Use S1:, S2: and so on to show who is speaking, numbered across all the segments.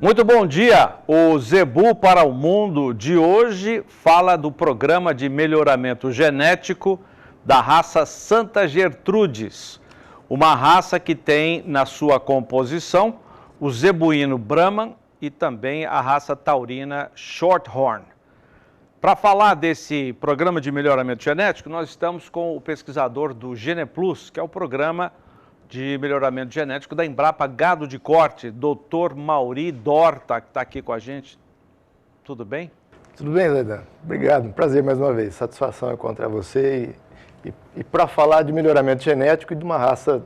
S1: Muito bom dia! O Zebu para o Mundo de hoje fala do programa de melhoramento genético da raça Santa Gertrudes, uma raça que tem na sua composição o zebuíno Brahman e também a raça taurina Shorthorn. Para falar desse programa de melhoramento genético, nós estamos com o pesquisador do GenePlus, que é o programa de melhoramento genético da Embrapa Gado de Corte, Dr. Mauri Dorta, que está aqui com a gente. Tudo bem?
S2: Tudo bem, Zaidan. Obrigado. Prazer mais uma vez. Satisfação encontrar você e para falar de melhoramento genético e de uma raça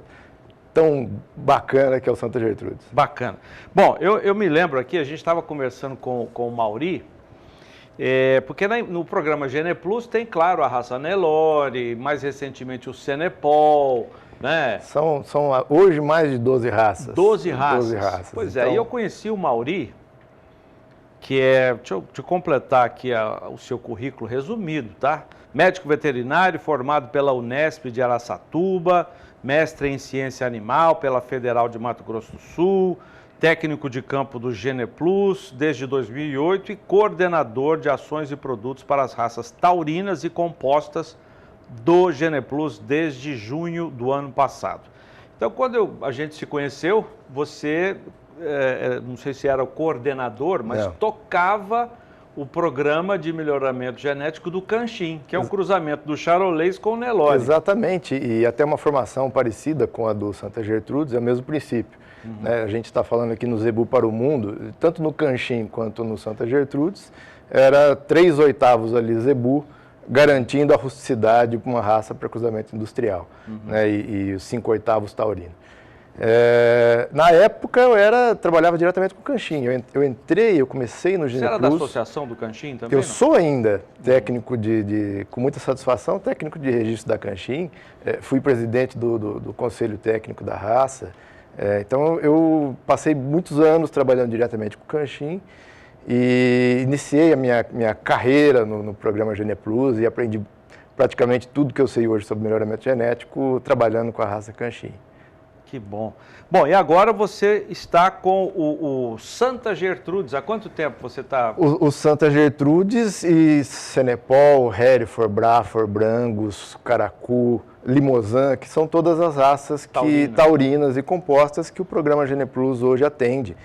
S2: tão bacana que é o Santa Gertrudes.
S1: Bacana. Bom, eu me lembro aqui, a gente estava conversando com o Mauri, porque no programa GenePlus tem, claro, a raça Nelore, mais recentemente o Senepol, né?
S2: São hoje mais de 12 raças.
S1: 12 raças.
S2: 12 raças.
S1: Pois
S2: então...
S1: e eu conheci o Mauri, que é, deixa eu te completar aqui o seu currículo resumido, tá? Médico veterinário formado pela Unesp de Araçatuba, mestre em ciência animal pela Federal de Mato Grosso do Sul, técnico de campo do GenePlus desde 2008 e coordenador de ações e produtos para as raças taurinas e compostas do GenePlus desde junho do ano passado. Então, quando a gente se conheceu, você, não sei se era o coordenador, mas tocava o programa de melhoramento genético do Canchim, que é um cruzamento do Charolês com o Nelore.
S2: Exatamente, e até uma formação parecida com a do Santa Gertrudes, é o mesmo princípio. Né? A gente está falando aqui no Zebu para o Mundo, tanto no Canchim quanto no Santa Gertrudes, era 3/8 ali Zebu, garantindo a rusticidade para uma raça para cruzamento industrial, né? E os 5/8 taurino. Na época eu trabalhava diretamente com o Canchim. Eu comecei no GenePlus.
S1: Você era da associação do Canchim também?
S2: Eu sou ainda técnico com muita satisfação, técnico de registro da Canchim. Fui presidente do conselho técnico da raça. Então eu passei muitos anos trabalhando diretamente com o Canchim. E iniciei a minha carreira no programa GenePlus e aprendi praticamente tudo que eu sei hoje sobre melhoramento genético trabalhando com a raça Canchim.
S1: Que bom. Bom, e agora você está com o Santa Gertrudes. Há quanto tempo você está?
S2: O Santa Gertrudes e Senepol, Hereford, Braford, Brangus, Caracu, Limousin, que são todas as raças taurinas e compostas que o programa GenePlus hoje atende.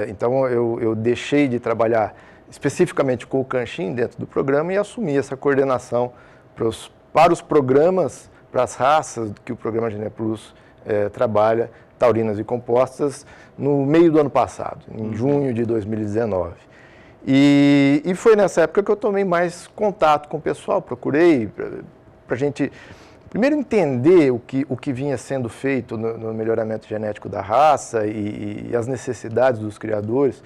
S2: Então, eu deixei de trabalhar especificamente com o Canchim dentro do programa e assumi essa coordenação para os programas, para as raças que o programa GenePlus trabalha, taurinas e compostas, no meio do ano passado, em junho de 2019. E foi nessa época que eu tomei mais contato com o pessoal, procurei para a gente... Primeiro, entender o que vinha sendo feito no melhoramento genético da raça e as necessidades dos criadores,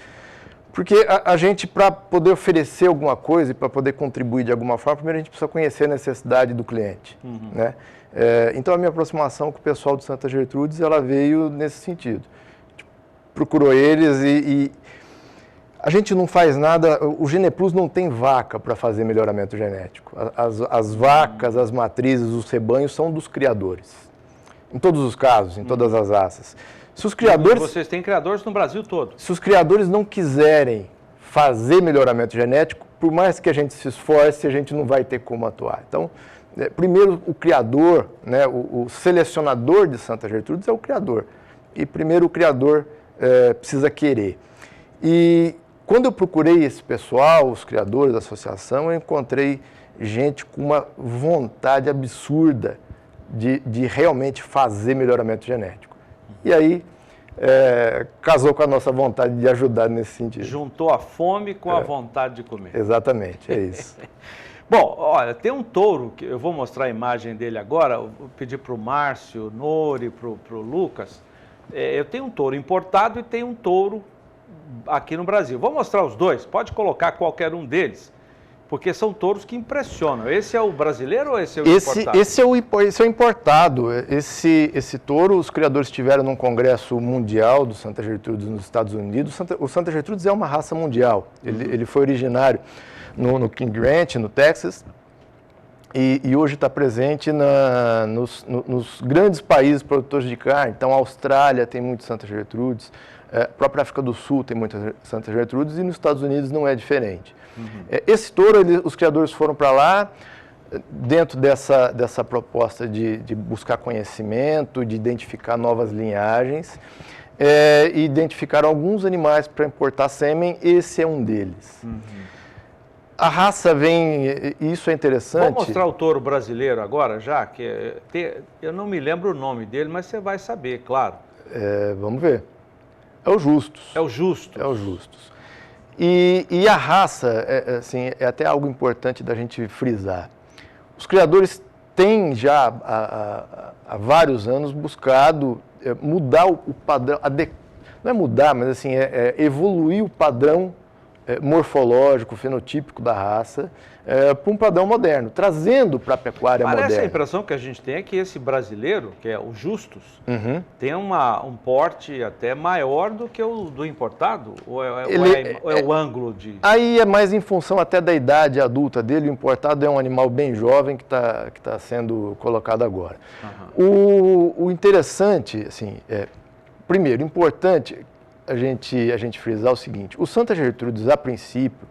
S2: porque a gente, para poder oferecer alguma coisa e para poder contribuir de alguma forma, primeiro a gente precisa conhecer a necessidade do cliente, né? Então, a minha aproximação com o pessoal do Santa Gertrudes, ela veio nesse sentido. A gente procurou eles e a gente não faz nada, o GenePlus não tem vaca para fazer melhoramento genético. As vacas, as matrizes, os rebanhos são dos criadores. Em todos os casos, em todas as raças. Se os criadores...
S1: Vocês têm criadores no Brasil todo.
S2: Se os criadores não quiserem fazer melhoramento genético, por mais que a gente se esforce, a gente não vai ter como atuar. Então, primeiro o criador, né, o selecionador de Santa Gertrudes é o criador. E primeiro o criador precisa querer. E quando eu procurei esse pessoal, os criadores da associação, eu encontrei gente com uma vontade absurda de realmente fazer melhoramento genético. E aí, casou com a nossa vontade de ajudar nesse sentido.
S1: Juntou a fome com a vontade de comer.
S2: Exatamente, é isso.
S1: Bom, olha, tem um touro, que eu vou mostrar a imagem dele agora, eu vou pedir para o Márcio, Nori, para o Lucas. Eu tenho um touro importado e tenho um touro aqui no Brasil. Vou mostrar os dois, pode colocar qualquer um deles, porque são touros que impressionam. Esse é o brasileiro ou esse é o importado?
S2: Esse é o importado. Esse touro, os criadores tiveram num congresso mundial do Santa Gertrudes nos Estados Unidos. O Santa Gertrudes é uma raça mundial. Ele foi originário no King Ranch, no Texas. e hoje está presente nos grandes países produtores de carne. Então, a Austrália tem muito Santa Gertrudes, a própria África do Sul tem muitas Santa Gertrudes e nos Estados Unidos não é diferente. Esse touro, os criadores foram para lá, dentro dessa proposta de buscar conhecimento, de identificar novas linhagens, e identificaram alguns animais para importar sêmen, esse é um deles. A raça vem, e isso é interessante...
S1: Vou mostrar o touro brasileiro agora, já, que eu não me lembro o nome dele, mas você vai saber, claro.
S2: Vamos ver. É o Justus.
S1: É o Justus.
S2: É o Justus. E a raça, assim, é até algo importante da gente frisar. Os criadores têm já, há vários anos, buscado mudar o padrão, não é mudar, mas assim, evoluir o padrão morfológico, fenotípico da raça para um padrão moderno, trazendo para a pecuária moderna.
S1: Parece a impressão que a gente tem é que esse brasileiro, que é o Justus, tem um porte até maior do que o do importado? Ou é o ângulo de...
S2: Aí é mais em função até da idade adulta dele. O importado é um animal bem jovem que tá sendo colocado agora. O interessante, assim, primeiro, importante a gente frisar o seguinte: o Santa Gertrudes, a princípio,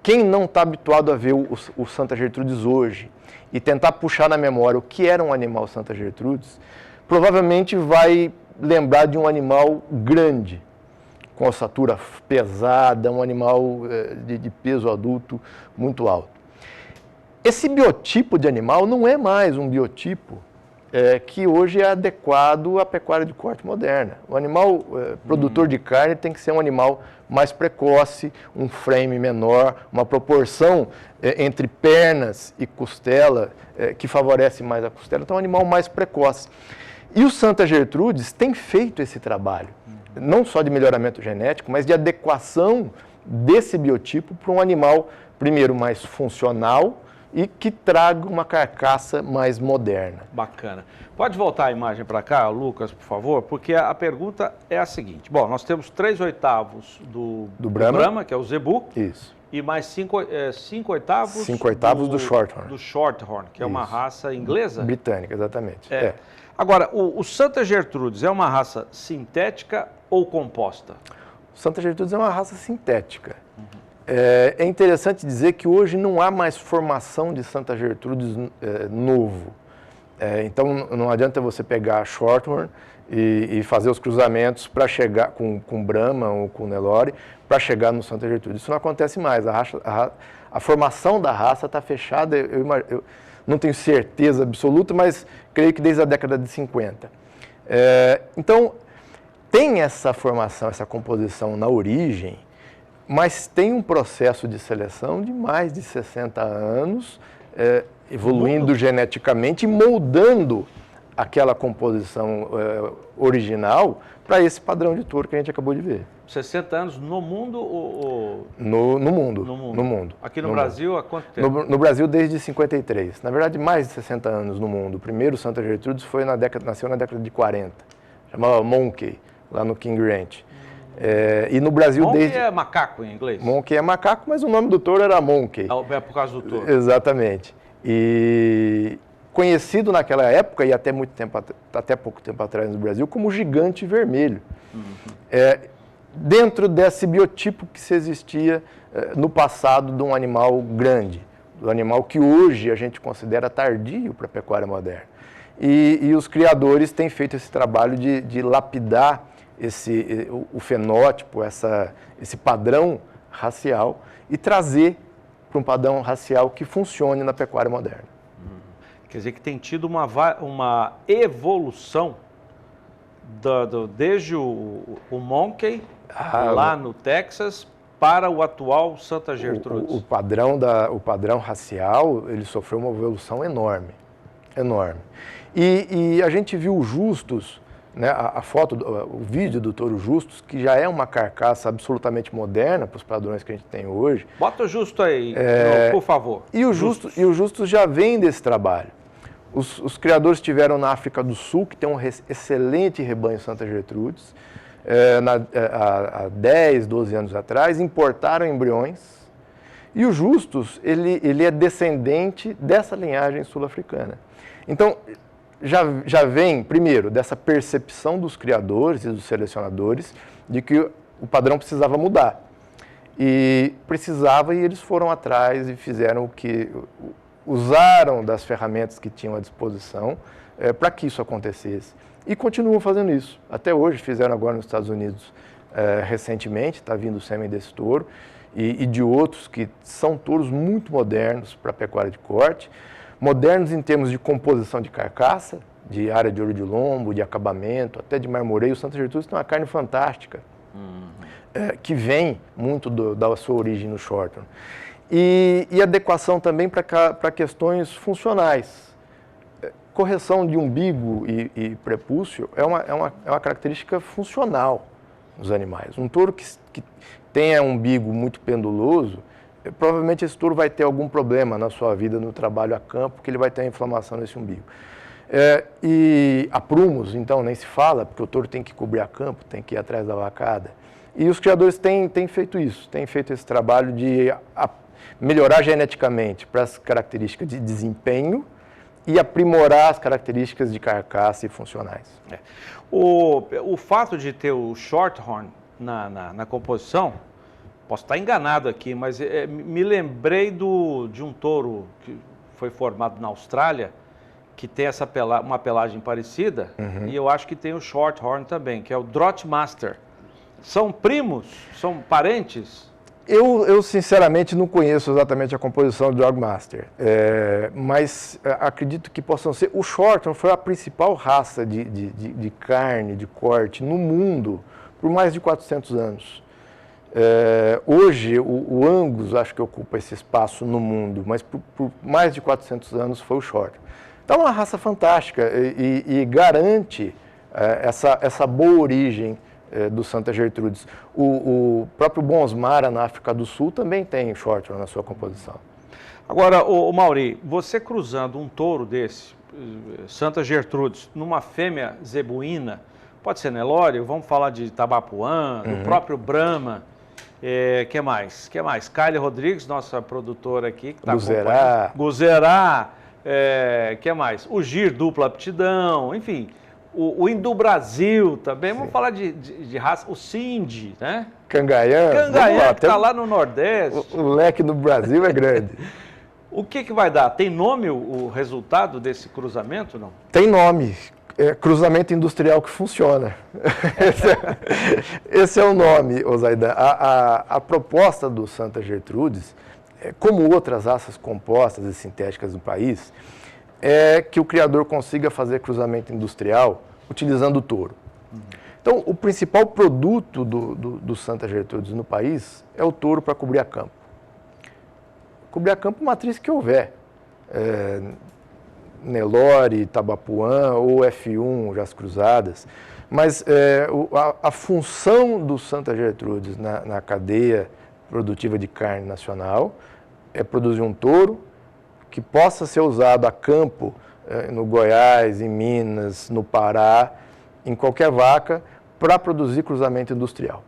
S2: quem não está habituado a ver o Santa Gertrudes hoje e tentar puxar na memória o que era um animal Santa Gertrudes, provavelmente vai lembrar de um animal grande, com ossatura pesada, um animal de peso adulto muito alto. Esse biotipo de animal não é mais um biotipo que hoje é adequado à pecuária de corte moderna. O animal produtor de carne tem que ser um animal mais precoce, um frame menor, uma proporção entre pernas e costela que favorece mais a costela. Então, é um animal mais precoce. E o Santa Gertrudes tem feito esse trabalho, não só de melhoramento genético, mas de adequação desse biotipo para um animal, primeiro, mais funcional, e que traga uma carcaça mais moderna.
S1: Bacana. Pode voltar a imagem para cá, Lucas, por favor, porque a pergunta é a seguinte. Bom, nós temos 3/8 do Brahma, que é o Zebu.
S2: Isso.
S1: E mais 5/8?
S2: 5/8 do Shorthorn.
S1: Do Shorthorn, que é uma raça inglesa?
S2: Britânica, exatamente.
S1: Agora, o Santa Gertrudes é uma raça sintética ou composta?
S2: O Santa Gertrudes é uma raça sintética. É interessante dizer que hoje não há mais formação de Santa Gertrudes novo. Então, não adianta você pegar a Shorthorn e fazer os cruzamentos para chegar com Brahma ou com Nelore para chegar no Santa Gertrudes. Isso não acontece mais. A formação da raça está fechada, eu não tenho certeza absoluta, mas creio que desde a década de 50. Então, tem essa formação, essa composição na origem, mas tem um processo de seleção de mais de 60 anos, evoluindo geneticamente e moldando aquela composição original para esse padrão de touro que a gente acabou de ver.
S1: 60 anos no mundo ou...
S2: No mundo.
S1: No mundo. Aqui no Brasil, há quanto tempo?
S2: No Brasil, desde 53. Na verdade, mais de 60 anos no mundo. O primeiro Santa Gertrudes nasceu na década de 40. Chamava Monkey, lá no King Ranch. E no Brasil
S1: Monkey é macaco em inglês?
S2: Monkey é macaco, mas o nome do touro era Monkey.
S1: É por causa do touro.
S2: Exatamente. E conhecido naquela época, e até pouco tempo atrás no Brasil, como gigante vermelho. Dentro desse biotipo que se existia no passado de um animal grande, do animal que hoje a gente considera tardio para a pecuária moderna. E os criadores têm feito esse trabalho de lapidar o fenótipo, esse padrão racial e trazer para um padrão racial que funcione na pecuária moderna.
S1: Quer dizer que tem tido uma evolução desde o Monkey, lá no Texas, para o atual Santa Gertrudes.
S2: O padrão racial, ele sofreu uma evolução enorme. E a gente viu o Justus, né, o vídeo do touro Justus, que já é uma carcaça absolutamente moderna para os padrões que a gente tem hoje.
S1: Bota o Justus aí, por favor.
S2: E o Justus já vem desse trabalho. Os criadores estiveram na África do Sul, que tem um excelente rebanho Santa Gertrudes, há 10, 12 anos atrás, importaram embriões E o Justus, ele é descendente dessa linhagem sul-africana. Então, já vem, primeiro, dessa percepção dos criadores e dos selecionadores de que o padrão precisava mudar. E eles foram atrás e fizeram o que... usaram das ferramentas que tinham à disposição para que isso acontecesse. E continuam fazendo isso. Até hoje, fizeram agora nos Estados Unidos recentemente, está vindo o sêmen desse touro, e de outros que são touros muito modernos para a pecuária de corte, modernos em termos de composição de carcaça, de área de olho de lombo, de acabamento, até de marmoreio. O Santa Gertrudes tem uma carne fantástica, que vem muito da sua origem no Shorthorn. E adequação também para questões funcionais. Correção de umbigo e prepúcio é uma característica funcional nos animais. Um touro que tenha um umbigo muito penduloso, provavelmente esse touro vai ter algum problema na sua vida, no trabalho a campo, porque ele vai ter inflamação nesse umbigo. E aprumos, então, nem se fala, porque o touro tem que cobrir a campo, tem que ir atrás da vacada. E os criadores têm feito isso, têm feito esse trabalho de melhorar geneticamente para as características de desempenho e aprimorar as características de carcaça e funcionais.
S1: O fato de ter o Shorthorn na composição, posso estar enganado aqui, mas me lembrei de um touro que foi formado na Austrália, que tem uma pelagem parecida, e eu acho que tem o Shorthorn também, que é o Draught-Master. São primos? São parentes?
S2: Eu sinceramente não conheço exatamente a composição do Draught-Master, mas acredito que possam ser. O Shorthorn foi a principal raça de carne, de corte no mundo por mais de 400 anos. Hoje o Angus acho que ocupa esse espaço no mundo, mas por mais de 400 anos foi o Shorthorn. Então é uma raça fantástica e garante essa boa origem do Santa Gertrudes. O próprio Bonsmara, na África do Sul, também tem Shorthorn na sua composição.
S1: Agora, o Mauri, você cruzando um touro desse, Santa Gertrudes, numa fêmea zebuína, pode ser Nelore, vamos falar de Tabapuã, do próprio Brahma, que mais? Kylie Rodrigues, nossa produtora aqui, que está
S2: acompanhando.
S1: Guzerá, que mais? O Gir, dupla aptidão, enfim... O Indo-Brasil também, vamos falar de raça, o Cindy, né?
S2: Cangaiã,
S1: que está lá no Nordeste.
S2: O leque no Brasil é grande.
S1: O que vai dar? Tem nome o resultado desse cruzamento, não?
S2: Tem nome. Cruzamento industrial que funciona. Esse é o nome, Osaidan. A proposta do Santa Gertrudes, como outras raças compostas e sintéticas no país, é que o criador consiga fazer cruzamento industrial utilizando o touro. Então, o principal produto do Santa Gertrudes no país é o touro para cobrir a campo. Cobrir a campo matriz que houver. Nelore, Tabapuã ou F1, As Cruzadas. Mas a função do Santa Gertrudes na cadeia produtiva de carne nacional é produzir um touro que possa ser usado a campo no Goiás, em Minas, no Pará, em qualquer vaca, para produzir cruzamento industrial.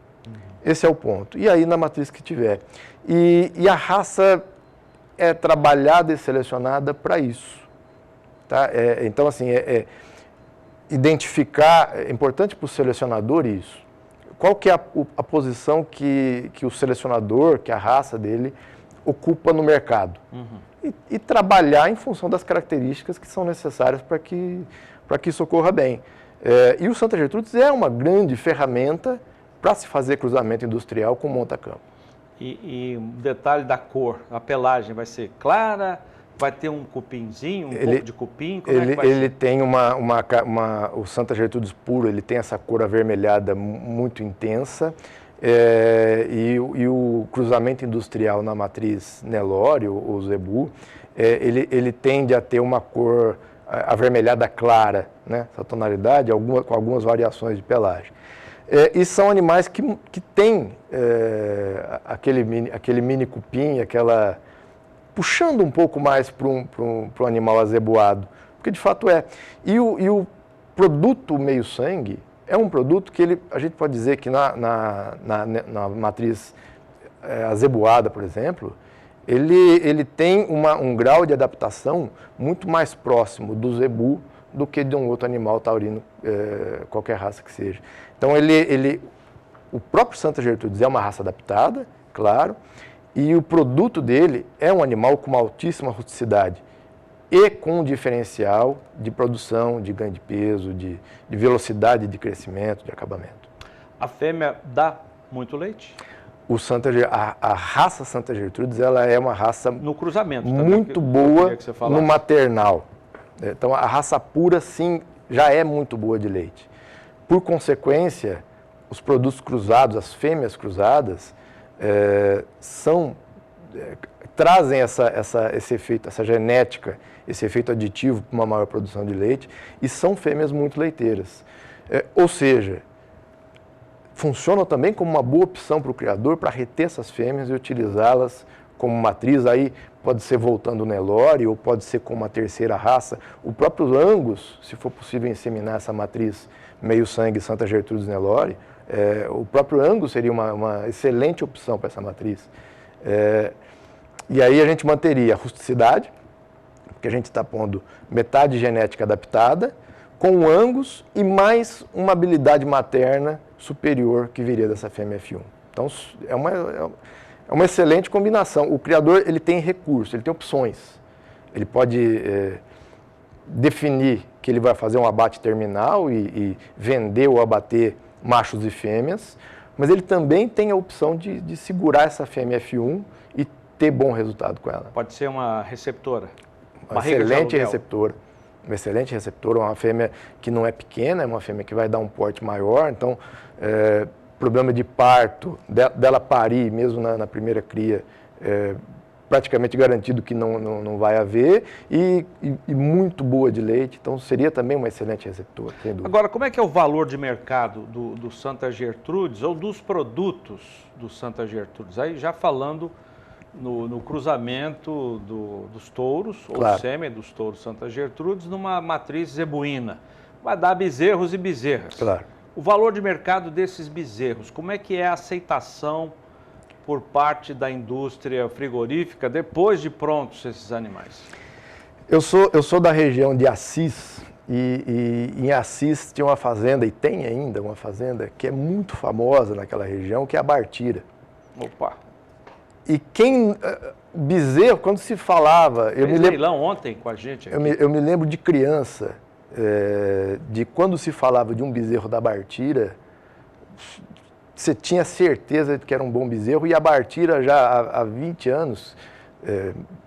S2: Esse é o ponto. E aí na matriz que tiver. E a raça é trabalhada e selecionada para isso. Tá? Então, assim, identificar, é importante para o selecionador isso. Qual que é a posição que o selecionador, que a raça dele, ocupa no mercado. E trabalhar em função das características que são necessárias para que isso ocorra bem. E o Santa Gertrudes é uma grande ferramenta para se fazer cruzamento industrial com monta-campo.
S1: E um detalhe da cor, a pelagem vai ser clara, vai ter um cupinzinho, pouco de cupim? Como é que vai ser?
S2: Tem o Santa Gertrudes puro, ele tem essa cor avermelhada muito intensa. E o cruzamento industrial na matriz Nelore, o Zebu, ele tende a ter uma cor avermelhada clara, né? Essa tonalidade, com algumas variações de pelagem. E são animais que têm aquele mini cupim, puxando um pouco mais para um animal azeboado, porque de fato é. E o produto meio-sangue é um produto que a gente pode dizer que na matriz azeboada, por exemplo, ele tem um grau de adaptação muito mais próximo do zebu do que de um outro animal taurino, qualquer raça que seja. Então, o próprio Santa Gertrudes é uma raça adaptada, claro, e o produto dele é um animal com uma altíssima rusticidade e com um diferencial de produção, de ganho de peso, de velocidade de crescimento, de acabamento.
S1: A fêmea dá muito leite?
S2: A raça Santa Gertrudes, ela é uma raça
S1: no cruzamento,
S2: muito boa no maternal. Então, a raça pura, sim, já é muito boa de leite. Por consequência, os produtos cruzados, as fêmeas cruzadas, trazem esse efeito, essa genética, esse efeito aditivo para uma maior produção de leite e são fêmeas muito leiteiras. Ou seja, funcionam também como uma boa opção para o criador para reter essas fêmeas e utilizá-las como matriz. Aí pode ser voltando o Nelore ou pode ser com uma terceira raça. O próprio Angus, se for possível inseminar essa matriz meio sangue Santa Gertrudes Nelore, o próprio Angus seria uma excelente opção para essa matriz. E aí a gente manteria a rusticidade, porque a gente está pondo metade genética adaptada, com o Angus e mais uma habilidade materna superior que viria dessa fêmea F1. Então, é uma excelente combinação. O criador ele tem recursos, ele tem opções. Ele pode definir que ele vai fazer um abate terminal e vender ou abater machos e fêmeas, mas ele também tem a opção de segurar essa fêmea F1 e ter bom resultado com ela.
S1: Pode ser uma receptora.
S2: Uma excelente receptora. Uma excelente receptora, uma fêmea que não é pequena, é uma fêmea que vai dar um porte maior, então problema de parto, dela parir mesmo na primeira cria, praticamente garantido que não vai haver, e muito boa de leite, então seria também uma excelente receptora, sem dúvida.
S1: Agora, como é que é o valor de mercado do Santa Gertrudes ou dos produtos do Santa Gertrudes? Aí já falando no cruzamento dos touros,
S2: claro,
S1: ou sêmen dos touros Santa Gertrudes, numa matriz zebuína. Vai dar bezerros e bezerras.
S2: Claro.
S1: O valor de mercado desses bezerros, como é que é a aceitação por parte da indústria frigorífica depois de prontos esses animais?
S2: Eu sou da região de Assis e em Assis tinha uma fazenda, e tem ainda uma fazenda, que é muito famosa naquela região, que é a Bartira.
S1: Opa!
S2: E bezerro, quando se falava...
S1: Eu me lembro leilão ontem com a gente aqui.
S2: Eu me lembro de criança, de quando se falava de um bezerro da Bartira, você tinha certeza de que era um bom bezerro, e a Bartira já há 20 anos,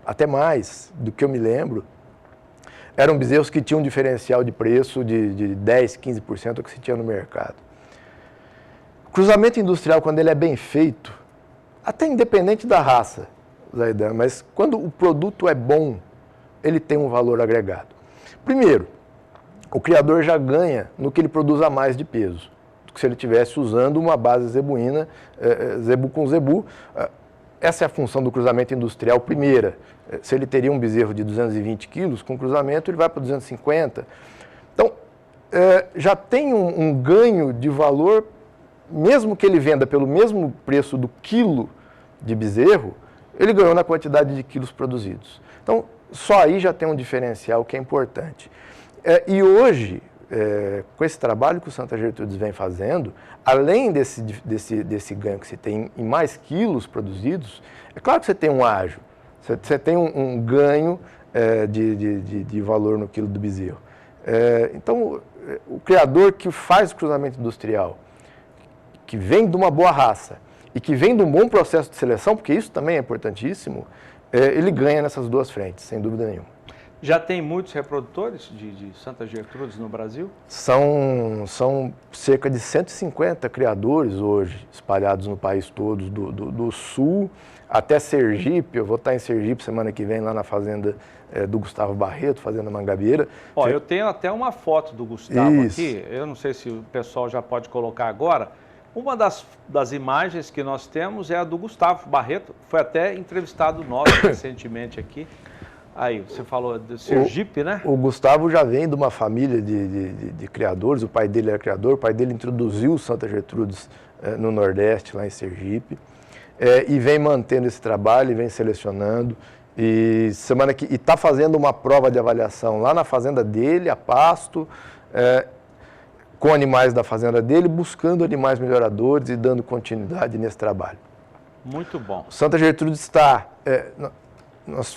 S2: até mais do que eu me lembro, eram bezerros que tinham um diferencial de preço de 10%, 15% do que se tinha no mercado. O cruzamento industrial, quando ele é bem feito, até independente da raça, Zaidan, mas quando o produto é bom, ele tem um valor agregado. Primeiro, o criador já ganha no que ele produz a mais de peso, do que se ele estivesse usando uma base zebuína, zebu com zebu. Essa é a função do cruzamento industrial primeira. Se ele teria um bezerro de 220 quilos, com cruzamento ele vai para 250. Então, já tem um ganho de valor, mesmo que ele venda pelo mesmo preço do quilo de bezerro, ele ganhou na quantidade de quilos produzidos. Então, só aí já tem um diferencial que é importante. E hoje, com esse trabalho que o Santa Gertrudes vem fazendo, além desse ganho que você tem em mais quilos produzidos, é claro que você tem um ágio, você tem um ganho de valor no quilo do bezerro. Então, o criador que faz o cruzamento industrial, que vem de uma boa raça e que vem de um bom processo de seleção, porque isso também é importantíssimo, ele ganha nessas duas frentes, sem dúvida nenhuma.
S1: Já tem muitos reprodutores de Santa Gertrudes no Brasil?
S2: São cerca de 150 criadores hoje, espalhados no país todo, do sul até Sergipe. Eu vou estar em Sergipe semana que vem, lá na fazenda do Gustavo Barreto, Fazenda Mangabeira.
S1: Eu tenho até uma foto do Gustavo aqui, eu não sei se o pessoal já pode colocar agora. Uma das imagens que nós temos é a do Gustavo Barreto, foi até entrevistado nosso recentemente aqui. Aí, você falou de Sergipe, né?
S2: O Gustavo já vem de uma família de criadores, o pai dele era criador, o pai dele introduziu o Santa Gertrudes no Nordeste, lá em Sergipe. e vem mantendo esse trabalho, e vem selecionando. E está fazendo uma prova de avaliação lá na fazenda dele, a pasto, com animais da fazenda dele, buscando animais melhoradores e dando continuidade nesse trabalho.
S1: Muito bom.
S2: Santa Gertrudes está... nós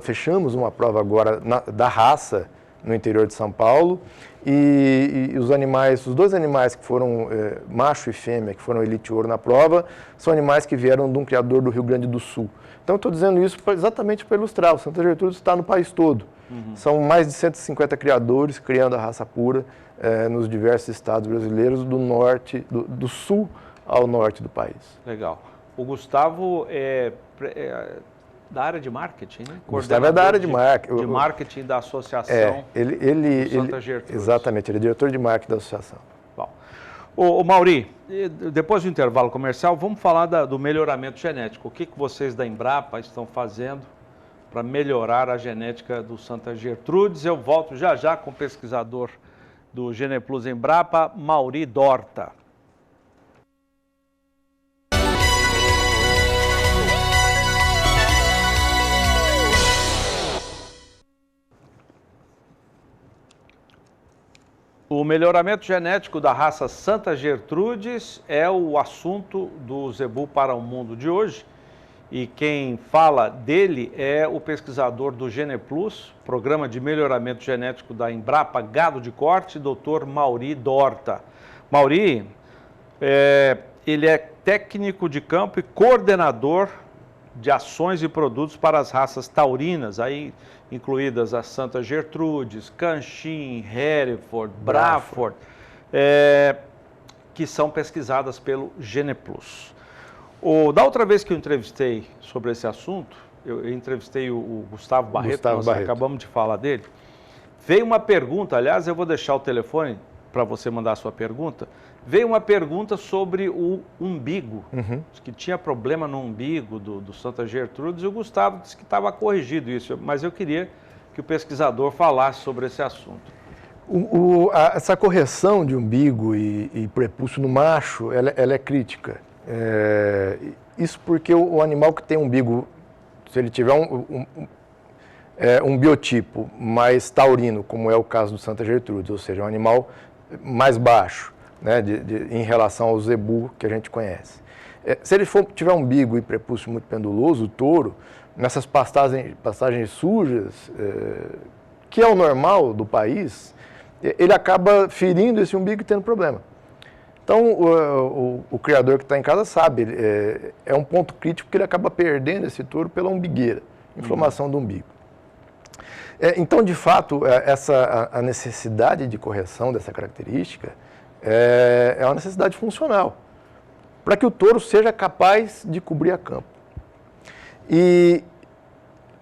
S2: fechamos uma prova agora da raça no interior de São Paulo, e os dois animais que foram macho e fêmea, que foram Elite Ouro na prova, são animais que vieram de um criador do Rio Grande do Sul. Então, eu estou dizendo isso exatamente para ilustrar. O Santa Gertrudes está no país todo. São mais de 150 criadores criando a raça pura nos diversos estados brasileiros, do sul ao norte do país.
S1: Legal. O Gustavo é da área de marketing, né?
S2: Gustavo é da área de marketing.
S1: De marketing da associação
S2: Santa Gertrudes. Exatamente, ele é diretor de marketing da associação.
S1: Bom. Ô Mauri, depois do intervalo comercial, vamos falar do melhoramento genético. O que vocês da Embrapa estão fazendo para melhorar a genética do Santa Gertrudes? Eu volto já com o pesquisador do Geneplus Embrapa, Mauri Dorta. O melhoramento genético da raça Santa Gertrudes é o assunto do Zebu para o Mundo de hoje. E quem fala dele é o pesquisador do Geneplus, Programa de Melhoramento Genético da Embrapa Gado de Corte, Dr. Mauri Dorta. Mauri, ele é técnico de campo e coordenador de ações e produtos para as raças taurinas, aí incluídas a Santa Gertrudes, Canchim, Hereford, Braford, que são pesquisadas pelo Geneplus. Da outra vez que eu entrevistei sobre esse assunto, eu entrevistei o Gustavo Barreto, acabamos de falar dele, veio uma pergunta, aliás, eu vou deixar o telefone para você mandar a sua pergunta, veio uma pergunta sobre o umbigo, que tinha problema no umbigo do Santa Gertrudes, e o Gustavo disse que estava corrigido isso, mas eu queria que o pesquisador falasse sobre esse assunto.
S2: Essa correção de umbigo e prepúcio no macho, ela é crítica. Isso porque o animal que tem umbigo, se ele tiver um biotipo mais taurino, como é o caso do Santa Gertrudes, ou seja, um animal mais baixo, né, em relação ao zebu que a gente conhece. Se ele tiver um umbigo e prepúcio muito penduloso, o touro, nessas pastagens sujas, que é o normal do país, ele acaba ferindo esse umbigo e tendo problema. Então, o criador que está em casa sabe, é um ponto crítico que ele acaba perdendo esse touro pela umbigueira, inflamação do umbigo. Então, de fato, a necessidade de correção dessa característica é uma necessidade funcional, para que o touro seja capaz de cobrir a campo. E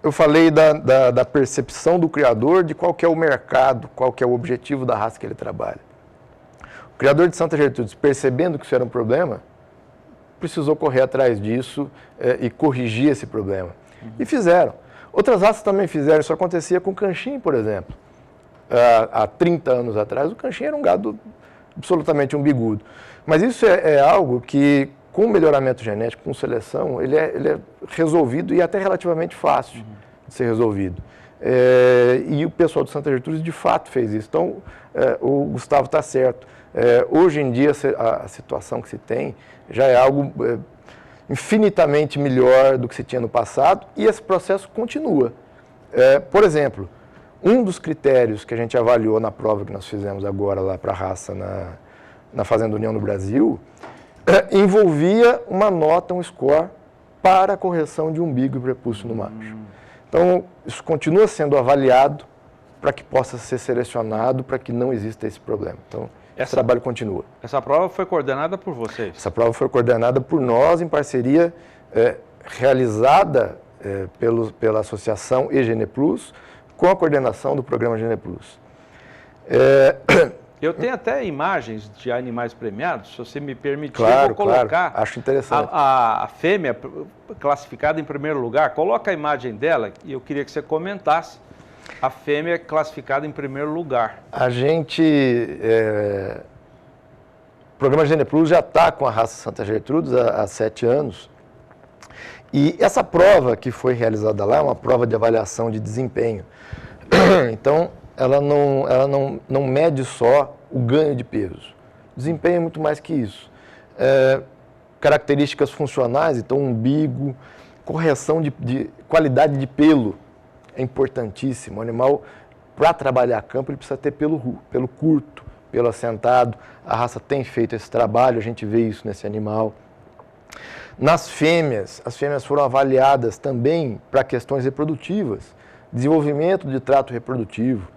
S2: eu falei da percepção do criador de qual que é o mercado, qual que é o objetivo da raça que ele trabalha. O criador de Santa Gertrudes, percebendo que isso era um problema, precisou correr atrás disso e corrigir esse problema. E fizeram. Outras raças também fizeram, isso acontecia com o Canchim, por exemplo. Há 30 anos atrás, o Canchim era um gado absolutamente umbigudo. Mas isso é algo que, com melhoramento genético, com seleção, ele é resolvido e até relativamente fácil de ser resolvido. E o pessoal do Santa Gertrudes, de fato, fez isso. Então, o Gustavo está certo. Hoje em dia, a situação que se tem já é algo infinitamente melhor do que se tinha no passado, e esse processo continua. Por exemplo, um dos critérios que a gente avaliou na prova que nós fizemos agora lá para a raça na Fazenda União no Brasil, envolvia uma nota, um score, para a correção de umbigo e prepúcio no macho. Então, isso continua sendo avaliado para que possa ser selecionado, para que não exista esse problema. Então, esse trabalho continua.
S1: Essa prova foi coordenada por vocês?
S2: Essa prova foi coordenada por nós, em parceria realizada pela Associação e Geneplus, com a coordenação do programa Geneplus.
S1: Eu tenho até imagens de animais premiados, se você me permitir,
S2: claro,
S1: eu vou colocar
S2: acho interessante.
S1: A fêmea classificada em primeiro lugar. Coloca a imagem dela e eu queria que você comentasse. A fêmea é classificada em primeiro lugar.
S2: A gente, o programa Geneplus já está com a raça Santa Gertrudes há 7 anos E essa prova que foi realizada lá é uma prova de avaliação de desempenho. Então, ela não mede só o ganho de peso. Desempenho é muito mais que isso. Características funcionais, então umbigo, correção de qualidade de pelo é importantíssimo. O animal, para trabalhar campo, ele precisa ter pelo curto, pelo assentado. A raça tem feito esse trabalho, a gente vê isso nesse animal. Nas fêmeas, as fêmeas foram avaliadas também para questões reprodutivas, desenvolvimento de trato reprodutivo,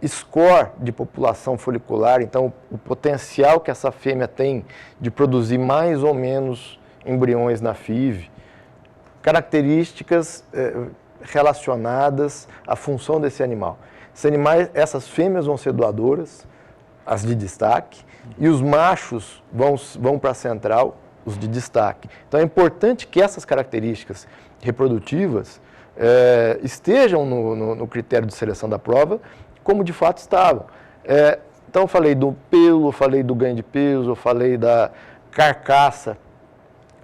S2: score de população folicular, então o potencial que essa fêmea tem de produzir mais ou menos embriões na FIV, características relacionadas à função desse animal. Essas fêmeas vão ser doadoras, as de destaque, e os machos vão para a central, os de destaque. Então é importante que essas características reprodutivas estejam no critério de seleção da prova, como de fato estavam. Então eu falei do pelo, eu falei do ganho de peso, eu falei da carcaça,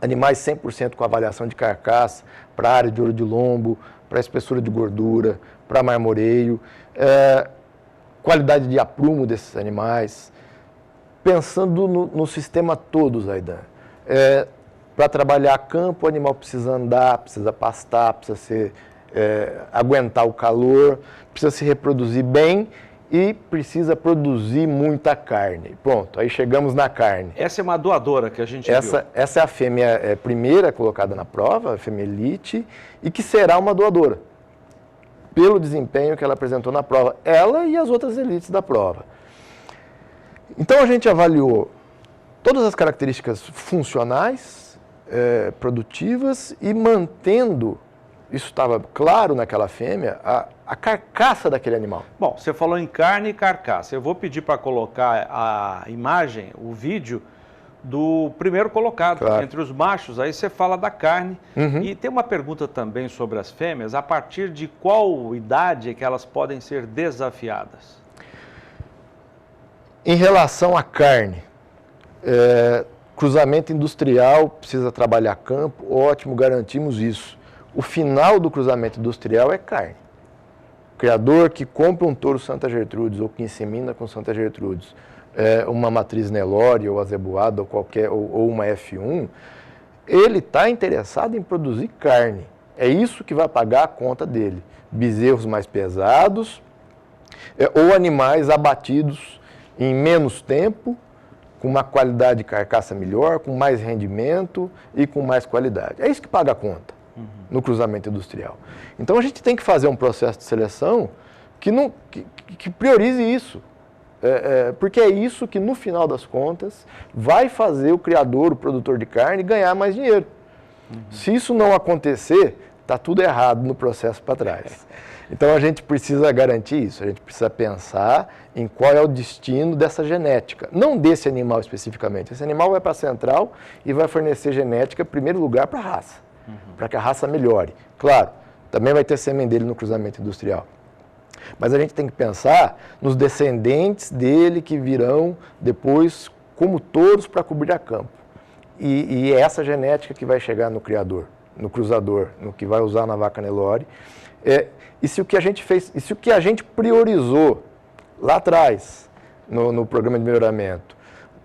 S2: animais 100% com avaliação de carcaça, para área de ouro de lombo, para espessura de gordura, para marmoreio, qualidade de aprumo desses animais, pensando no sistema todo, Zaidan. Para trabalhar campo, o animal precisa andar, precisa pastar, precisa aguentar o calor, precisa se reproduzir bem e precisa produzir muita carne. Pronto, aí chegamos na carne.
S1: Essa é uma doadora que a gente viu.
S2: Essa é a fêmea primeira colocada na prova, a fêmea elite, e que será uma doadora, pelo desempenho que ela apresentou na prova, ela e as outras elites da prova. Então a gente avaliou todas as características funcionais, produtivas e mantendo, isso estava claro naquela fêmea, a carcaça daquele animal.
S1: Bom, você falou em carne e carcaça. Eu vou pedir para colocar a imagem, o vídeo do primeiro colocado, claro, entre os machos. Aí você fala da carne. Uhum. E tem uma pergunta também sobre as fêmeas. A partir de qual idade é que elas podem ser desafiadas?
S2: Em relação à carne, cruzamento industrial, precisa trabalhar campo, ótimo, garantimos isso. O final do cruzamento industrial é carne. O criador que compra um touro Santa Gertrudes ou que insemina com Santa Gertrudes, uma matriz Nelore ou azeboada ou uma F1, ele está interessado em produzir carne. É isso que vai pagar a conta dele. Bezerros mais pesados ou animais abatidos em menos tempo, com uma qualidade de carcaça melhor, com mais rendimento e com mais qualidade. É isso que paga a conta no cruzamento industrial. Então a gente tem que fazer um processo de seleção que priorize isso. Porque é isso que, no final das contas, vai fazer o criador, o produtor de carne, ganhar mais dinheiro. Se isso não acontecer, está tudo errado no processo para trás. Então a gente precisa garantir isso, a gente precisa pensar em qual é o destino dessa genética, não desse animal especificamente. Esse animal vai para a central e vai fornecer genética, em primeiro lugar, para a raça, para que a raça melhore. Claro, também vai ter sêmen dele no cruzamento industrial. Mas a gente tem que pensar nos descendentes dele que virão depois como touros para cobrir a campo. E é essa genética que vai chegar no criador, no cruzador, no que vai usar na vaca Nelore. E se o que a gente fez, e se o que a gente priorizou lá atrás, no programa de melhoramento,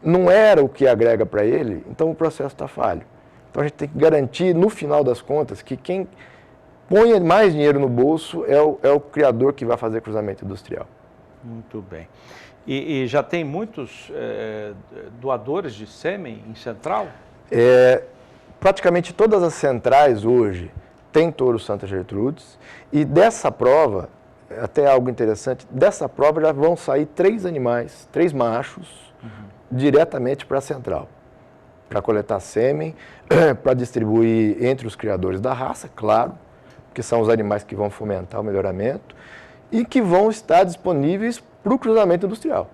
S2: não era o que agrega para ele, então o processo está falho. Então a gente tem que garantir, no final das contas, que quem põe mais dinheiro no bolso é o criador que vai fazer cruzamento industrial.
S1: Muito bem. E já tem muitos doadores de sêmen em central?
S2: Praticamente todas as centrais hoje têm touro Santa Gertrudes, e dessa prova, até algo interessante, dessa prova já vão sair 3 animais, 3 machos, diretamente para a central, para coletar sêmen, para distribuir entre os criadores da raça, claro, que são os animais que vão fomentar o melhoramento, e que vão estar disponíveis para o cruzamento industrial.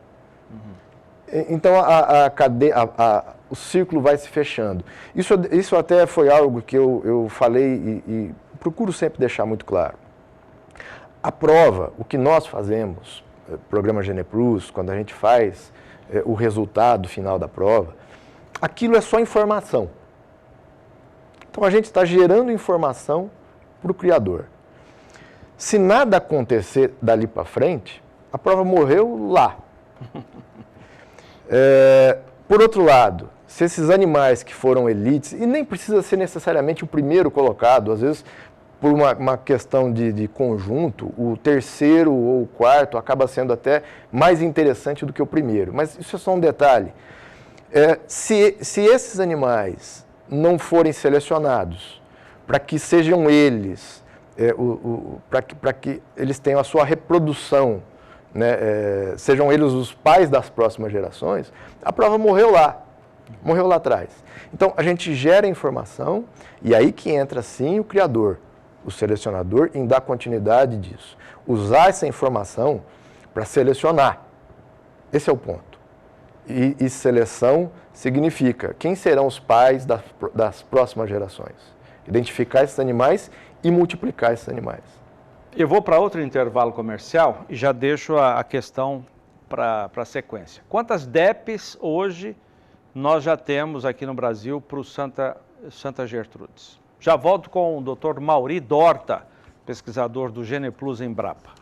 S2: Então, o círculo vai se fechando. Isso até foi algo que eu falei e procuro sempre deixar muito claro. A prova, o que nós fazemos, programa GenePlus, quando a gente faz o resultado final da prova, aquilo é só informação. Então a gente está gerando informação para o criador. Se nada acontecer dali para frente, a prova morreu lá. Por outro lado, se esses animais que foram elites, e nem precisa ser necessariamente o primeiro colocado, às vezes por uma questão de conjunto, o terceiro ou o quarto acaba sendo até mais interessante do que o primeiro. Mas isso é só um detalhe. Se esses animais não forem selecionados para que sejam eles, para que eles tenham a sua reprodução, né, sejam eles os pais das próximas gerações, a prova morreu lá atrás. Então, a gente gera informação e aí que entra, sim, o criador, o selecionador, em dar continuidade disso. Usar essa informação para selecionar. Esse é o ponto. E seleção significa quem serão os pais das próximas gerações. Identificar esses animais e multiplicar esses animais.
S1: Eu vou para outro intervalo comercial e já deixo a questão para a sequência. Quantas DEPs hoje nós já temos aqui no Brasil para o Santa Gertrudes? Já volto com o Dr. Mauri Dorta, pesquisador do GenePlus Embrapa.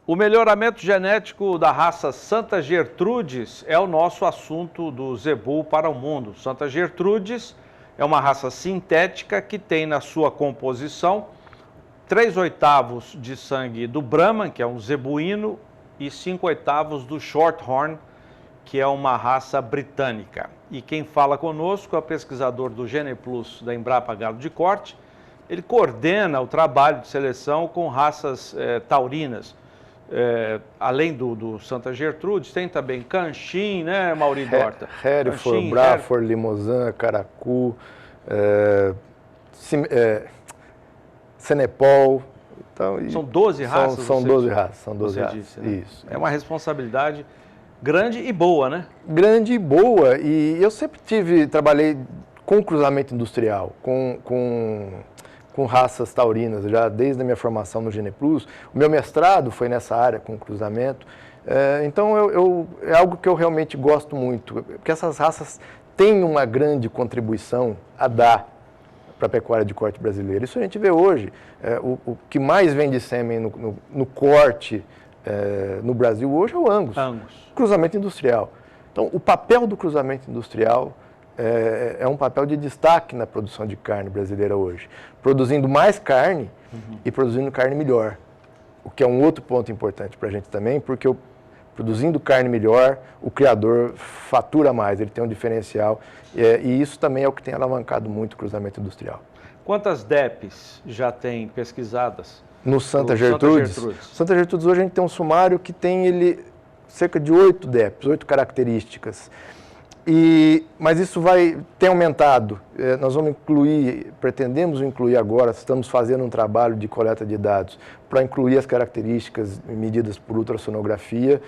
S1: O melhoramento genético da raça Santa Gertrudes é o nosso assunto do Zebu para o Mundo. Santa Gertrudes é uma raça sintética que tem na sua composição 3/8 de sangue do Brahman, que é um zebuíno, e 5/8 do Shorthorn, que é uma raça britânica. E quem fala conosco é o pesquisador do GenePlus da Embrapa Gado de Corte. Ele coordena o trabalho de seleção com raças taurinas. Além do Santa Gertrudes, tem também Canchim, né, Mauri Dorta?
S2: Hereford, Braford, Limousin, Caracu, Senepol. Então,
S1: são 12 raças?
S2: São 12 raças, são 12 raças.
S1: Disse, né?
S2: Isso.
S1: É uma responsabilidade grande e boa, né?
S2: Grande e boa. E eu sempre trabalhei com cruzamento industrial, com raças taurinas, já desde a minha formação no GenePlus. O meu mestrado foi nessa área, com cruzamento. Então, é algo que eu realmente gosto muito, porque essas raças têm uma grande contribuição a dar para a pecuária de corte brasileira. Isso a gente vê hoje. O que mais vende sêmen no corte no Brasil hoje é o Angus. Cruzamento industrial. Então, o papel do cruzamento industrial é um papel de destaque na produção de carne brasileira hoje, produzindo mais carne e produzindo carne melhor, o que é um outro ponto importante para a gente também, porque produzindo carne melhor, o criador fatura mais, ele tem um diferencial, e isso também é o que tem alavancado muito o cruzamento industrial.
S1: Quantas DEPs já tem pesquisadas?
S2: No Santa Gertrudes? Santa Gertrudes hoje a gente tem um sumário que tem cerca de 8 DEPs, 8 características. Mas isso tem aumentado. Nós vamos pretendemos incluir agora, estamos fazendo um trabalho de coleta de dados para incluir as características medidas por ultrassonografia.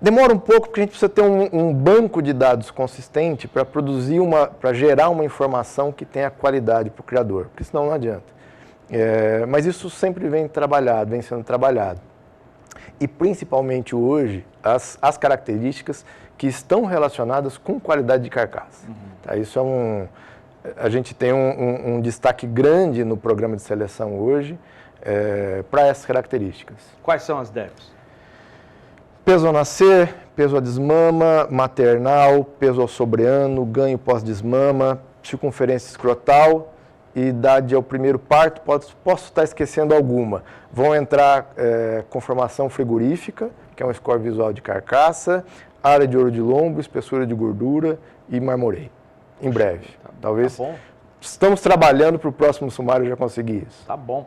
S2: Demora um pouco porque a gente precisa ter um banco de dados consistente para gerar uma informação que tenha qualidade para o criador, porque senão não adianta. Mas isso sempre vem sendo trabalhado. E principalmente hoje, as características que estão relacionadas com qualidade de carcaça. Tá? Isso a gente tem um destaque grande no programa de seleção hoje para essas características.
S1: Quais são as DEPs?
S2: Peso ao nascer, peso à desmama, maternal, peso ao sobreano, ganho pós-desmama, circunferência escrotal e idade ao primeiro parto. Posso estar esquecendo alguma. Vão entrar conformação frigorífica, que é um score visual de carcaça, área de ouro de lombo, espessura de gordura e marmoreio. Em breve. Talvez. Tá bom. Estamos trabalhando para o próximo sumário já conseguir isso.
S1: Tá bom.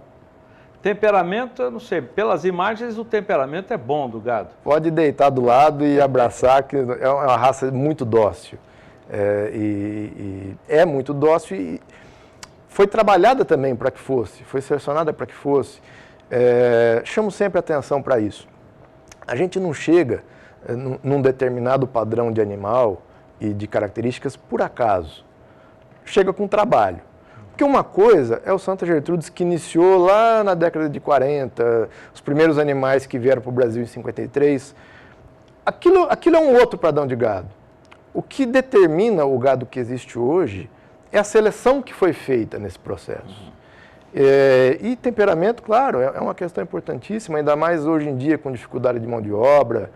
S1: Temperamento, eu não sei, pelas imagens o temperamento é bom do gado.
S2: Pode deitar do lado e abraçar, que é uma raça muito dócil. É muito dócil e foi trabalhada também para que fosse, foi selecionada para que fosse. Chamo sempre atenção para isso. A gente não chega num determinado padrão de animal e de características por acaso. Chega com trabalho. Porque uma coisa é o Santa Gertrudes que iniciou lá na década de 40, os primeiros animais que vieram para o Brasil em 53. Aquilo é um outro padrão de gado. O que determina o gado que existe hoje é a seleção que foi feita nesse processo. E temperamento, claro, é uma questão importantíssima, ainda mais hoje em dia com dificuldade de mão de obra,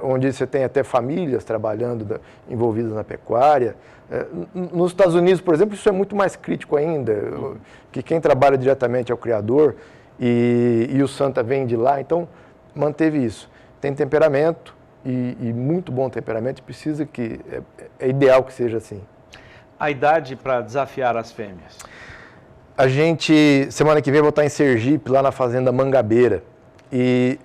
S2: onde você tem até famílias trabalhando envolvidas na pecuária. Nos Estados Unidos, por exemplo, isso é muito mais crítico ainda, que quem trabalha diretamente é o criador e o Santa vem de lá, então manteve isso. Tem temperamento e muito bom temperamento, precisa que, é ideal que seja assim.
S1: A idade para desafiar as fêmeas?
S2: A gente, semana que vem, vou estar em Sergipe, lá na Fazenda Mangabeira. E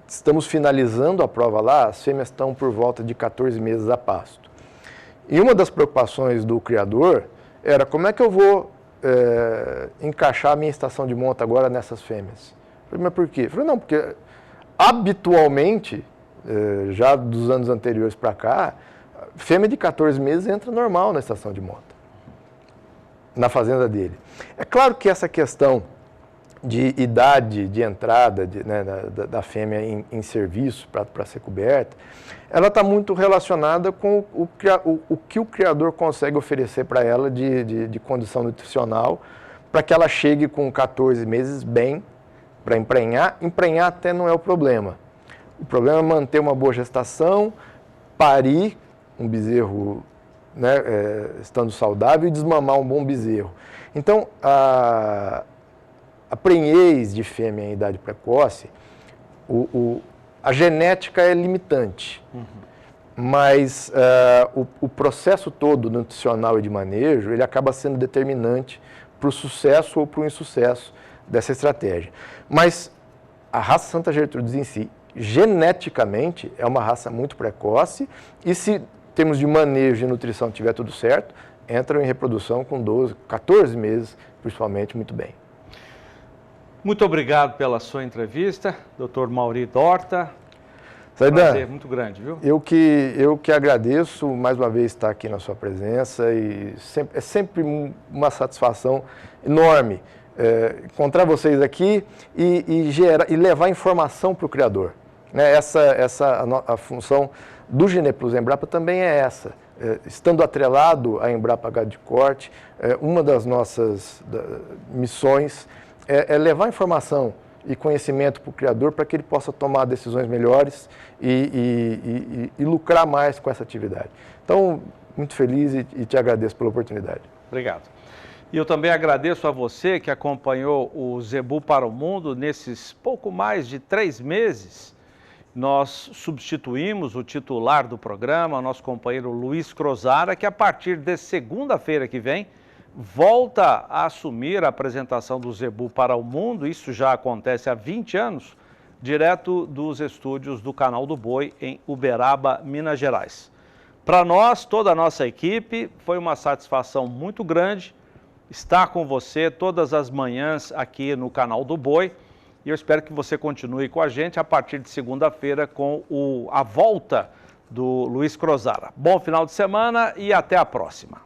S2: estamos finalizando a prova lá, as fêmeas estão por volta de 14 meses a pasto. E uma das preocupações do criador era como é que eu vou encaixar a minha estação de monta agora nessas fêmeas. Eu falei, mas por quê? Eu falei, não, porque habitualmente, já dos anos anteriores para cá, fêmea de 14 meses entra normal na estação de monta, na fazenda dele. É claro que essa questão de idade de entrada da fêmea em serviço para ser coberta, ela está muito relacionada com o que o criador consegue oferecer para ela de condição nutricional, para que ela chegue com 14 meses bem para emprenhar. Emprenhar até não é o problema. O problema é manter uma boa gestação, parir um bezerro estando saudável e desmamar um bom bezerro. Então, a prenhez de fêmea em idade precoce, a genética é limitante, mas o processo todo nutricional e de manejo, ele acaba sendo determinante para o sucesso ou para o insucesso dessa estratégia. Mas a raça Santa Gertrudes em si, geneticamente, é uma raça muito precoce e se termos de manejo e nutrição tiver tudo certo, entram em reprodução com 12, 14 meses, principalmente, muito bem.
S1: Muito obrigado pela sua entrevista, Dr. Mauri Dorta.
S2: Zaidan,
S1: prazer muito grande, viu?
S2: Eu que agradeço mais uma vez estar aqui na sua presença e é sempre uma satisfação enorme encontrar vocês aqui e levar informação para o criador. Né? A função do Geneplus Embrapa também é essa. Estando atrelado à Embrapa Gado de Corte, uma das nossas missões é levar informação e conhecimento para o criador para que ele possa tomar decisões melhores e lucrar mais com essa atividade. Então, muito feliz e te agradeço pela oportunidade.
S1: Obrigado. E eu também agradeço a você que acompanhou o Zebu para o Mundo nesses pouco mais de 3 meses. Nós substituímos o titular do programa, nosso companheiro Luiz Crozara, que a partir de segunda-feira que vem, volta a assumir a apresentação do Zebu para o Mundo. Isso já acontece há 20 anos, direto dos estúdios do Canal do Boi, em Uberaba, Minas Gerais. Para nós, toda a nossa equipe, foi uma satisfação muito grande estar com você todas as manhãs aqui no Canal do Boi. E eu espero que você continue com a gente a partir de segunda-feira com a volta do Luiz Crozara. Bom final de semana e até a próxima.